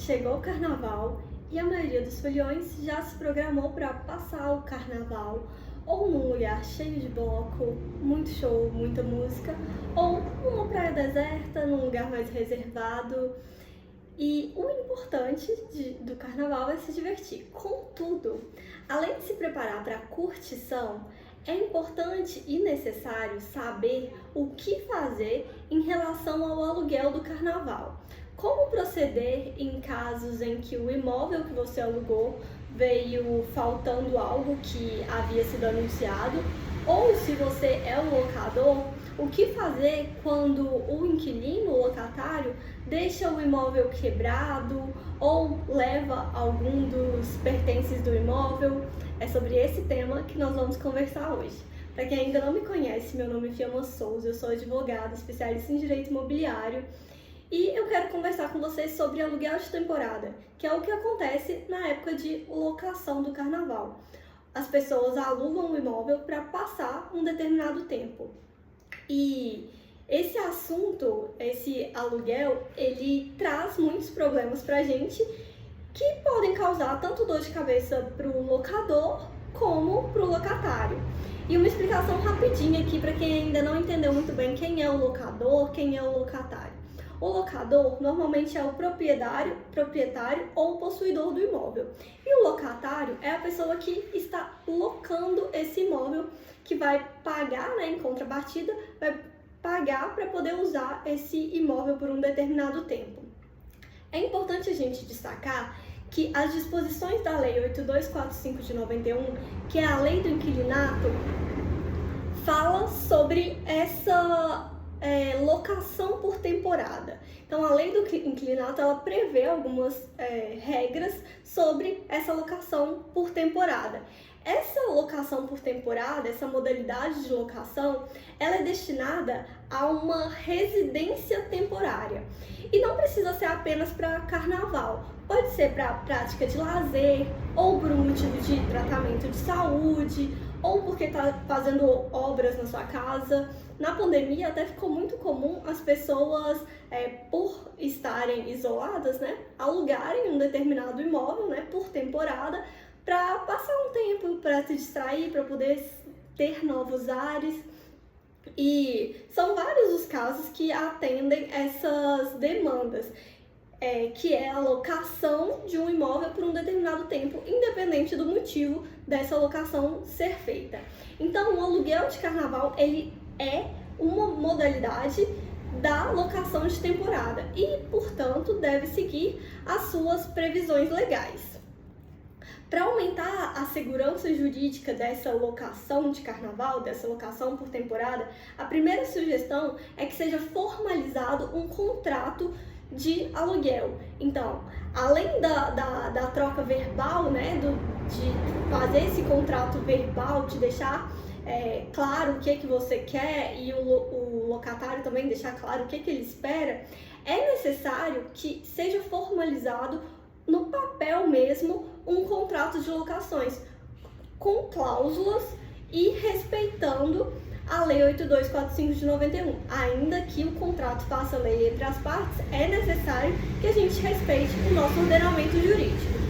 Chegou o carnaval e a maioria dos foliões já se programou para passar o carnaval ou num lugar cheio de bloco, muito show, muita música, ou numa praia deserta, num lugar mais reservado. E o importante do carnaval é se divertir. Contudo, além de se preparar para a curtição, é importante e necessário saber o que fazer em relação ao aluguel do carnaval. Como proceder em casos em que o imóvel que você alugou veio faltando algo que havia sido anunciado, ou se você é o locador, o que fazer quando o inquilino, o locatário, deixa o imóvel quebrado ou leva algum dos pertences do imóvel. É sobre esse tema que nós vamos conversar hoje. Para quem ainda não me conhece, meu nome é Fiamma Souza, eu sou advogada, especialista em direito imobiliário. E eu quero conversar com vocês sobre aluguel de temporada, que é o que acontece na época de locação do carnaval. As pessoas alugam o imóvel para passar um determinado tempo. E esse assunto, esse aluguel, ele traz muitos problemas para a gente que podem causar tanto dor de cabeça para o locador como para o locatário. E uma explicação rapidinha aqui para quem ainda não entendeu muito bem quem é o locador, quem é o locatário. O locador normalmente é o proprietário ou possuidor do imóvel. E o locatário é a pessoa que está locando esse imóvel, que vai pagar, em contrapartida, vai pagar para poder usar esse imóvel por um determinado tempo. É importante a gente destacar que as disposições da Lei 8245 de 91, que é a Lei do Inquilinato, fala sobre essa locação por temporada. Então, a lei do inquilinato, ela prevê algumas regras sobre essa locação por temporada. Essa locação por temporada, essa modalidade de locação, ela é destinada a uma residência temporária. E não precisa ser apenas para carnaval. Pode ser para prática de lazer, ou por um motivo de tratamento de saúde, ou porque está fazendo obras na sua casa. Na pandemia até ficou muito comum as pessoas, por estarem isoladas, alugarem um determinado imóvel, por temporada, para passar um tempo, para se distrair, para poder ter novos ares. E são vários os casos que atendem essas demandas, que é a locação de um imóvel por um determinado tempo, independente do motivo dessa locação ser feita. Então, o aluguel de carnaval, ele é uma modalidade da locação de temporada e, portanto, deve seguir as suas previsões legais. Para aumentar a segurança jurídica dessa locação de carnaval, dessa locação por temporada, a primeira sugestão é que seja formalizado um contrato de aluguel. Então, além da troca verbal, de fazer esse contrato verbal, de deixar claro o que você quer e o locatário também deixar claro o que ele espera, é necessário que seja formalizado no papel mesmo um contrato de locações com cláusulas e respeitando a Lei 8245 de 91. Ainda que o contrato faça lei entre as partes, é necessário que a gente respeite o nosso ordenamento jurídico.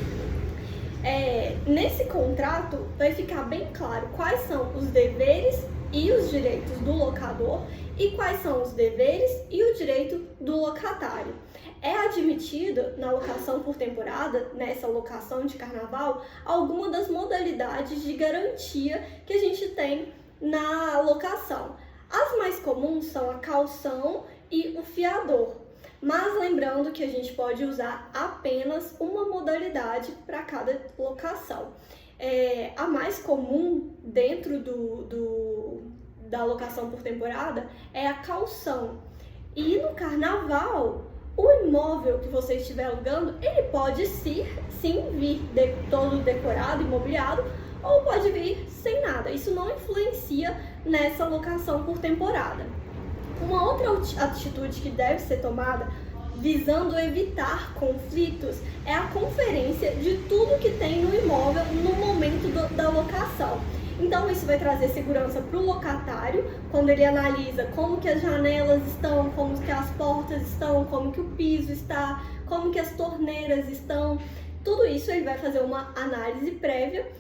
Nesse contrato vai ficar bem claro quais são os deveres e os direitos do locador e quais são os deveres e o direito do locatário. É admitido na locação por temporada, nessa locação de carnaval, alguma das modalidades de garantia que a gente tem na locação. As mais comuns são a caução e o fiador, mas lembrando que a gente pode usar apenas uma modalidade para cada locação. A mais comum dentro da locação por temporada é a caução. E no carnaval, o imóvel que você estiver alugando, ele pode sim vir todo decorado, imobiliado, ou pode vir sem nada. Isso não influencia nessa locação por temporada. Uma outra atitude que deve ser tomada, visando evitar conflitos, é a conferência de tudo que tem no imóvel no momento da locação. Então isso vai trazer segurança para o locatário, quando ele analisa como que as janelas estão, como que as portas estão, como que o piso está, como que as torneiras estão. Tudo isso ele vai fazer uma análise prévia,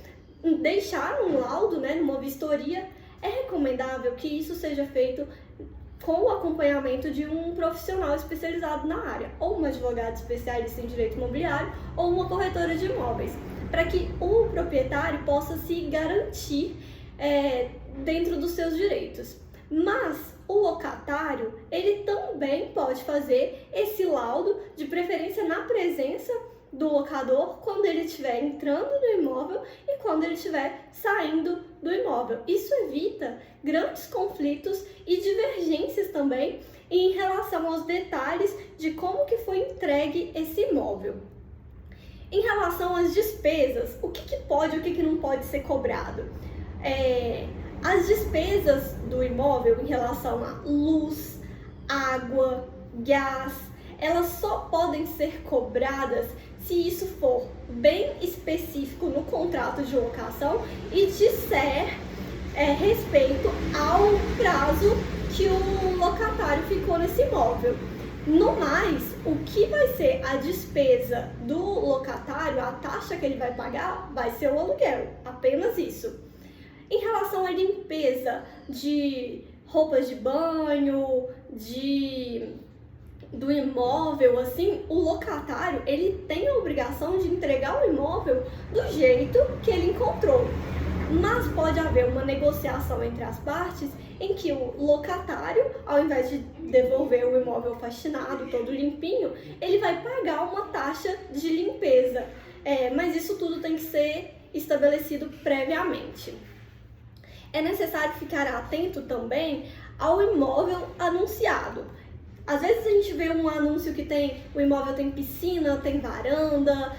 deixar um laudo, né, numa vistoria. É recomendável que isso seja feito com o acompanhamento de um profissional especializado na área, ou um advogado especialista em direito imobiliário, ou uma corretora de imóveis, para que o proprietário possa se garantir dentro dos seus direitos. Mas o locatário, ele também pode fazer esse laudo, de preferência na presença do locador, quando ele estiver entrando no imóvel e quando ele estiver saindo do imóvel. Isso evita grandes conflitos e divergências também em relação aos detalhes de como que foi entregue esse imóvel. Em relação às despesas, o que pode e o que não pode ser cobrado? As despesas do imóvel em relação a luz, água, gás, elas só podem ser cobradas se isso for bem específico no contrato de locação e disser respeito ao prazo que o locatário ficou nesse imóvel. No mais, o que vai ser a despesa do locatário, a taxa que ele vai pagar, vai ser o aluguel, apenas isso. Em relação à limpeza de roupas de banho, do imóvel, assim, o locatário, ele tem a obrigação de entregar o imóvel do jeito que ele encontrou. Mas pode haver uma negociação entre as partes em que o locatário, ao invés de devolver o imóvel faxinado, todo limpinho, ele vai pagar uma taxa de limpeza. Mas isso tudo tem que ser estabelecido previamente. É necessário ficar atento também ao imóvel anunciado. Às vezes a gente vê um anúncio que o imóvel tem piscina, tem varanda,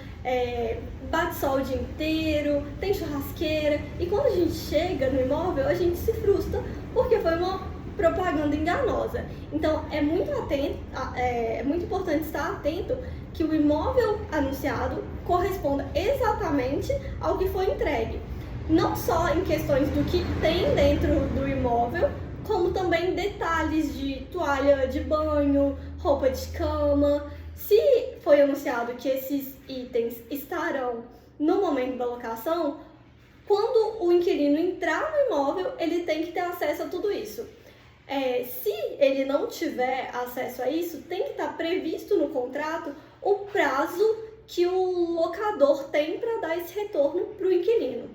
bate sol o dia inteiro, tem churrasqueira, e quando a gente chega no imóvel a gente se frustra porque foi uma propaganda enganosa. Então é muito importante estar atento que o imóvel anunciado corresponda exatamente ao que foi entregue. Não só em questões do que tem dentro do imóvel, como também detalhes de toalha de banho, roupa de cama. Se foi anunciado que esses itens estarão no momento da locação, quando o inquilino entrar no imóvel, ele tem que ter acesso a tudo isso. Se ele não tiver acesso a isso, tem que estar previsto no contrato o prazo que o locador tem para dar esse retorno para o inquilino.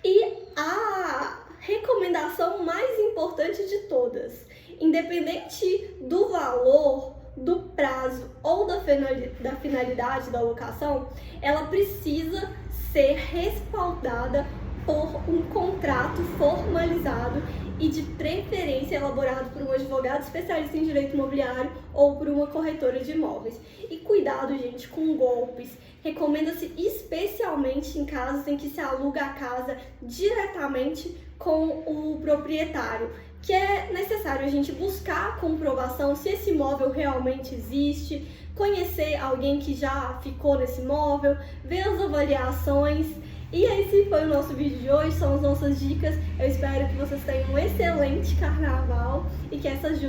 E a recomendação mais importante de todas, independente do valor, do prazo ou da finalidade da locação, ela precisa ser respaldada por um contrato formalizado e de preferência elaborado por um advogado especialista em direito imobiliário ou por uma corretora de imóveis. E cuidado, gente, com golpes. Recomenda-se especialmente em casos em que se aluga a casa diretamente com o proprietário, que é necessário a gente buscar a comprovação se esse imóvel realmente existe, conhecer alguém que já ficou nesse imóvel, ver as avaliações. E esse foi o nosso vídeo de hoje, são as nossas dicas. Eu espero que vocês tenham um excelente carnaval e que essas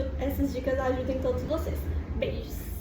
dicas ajudem todos vocês. Beijos!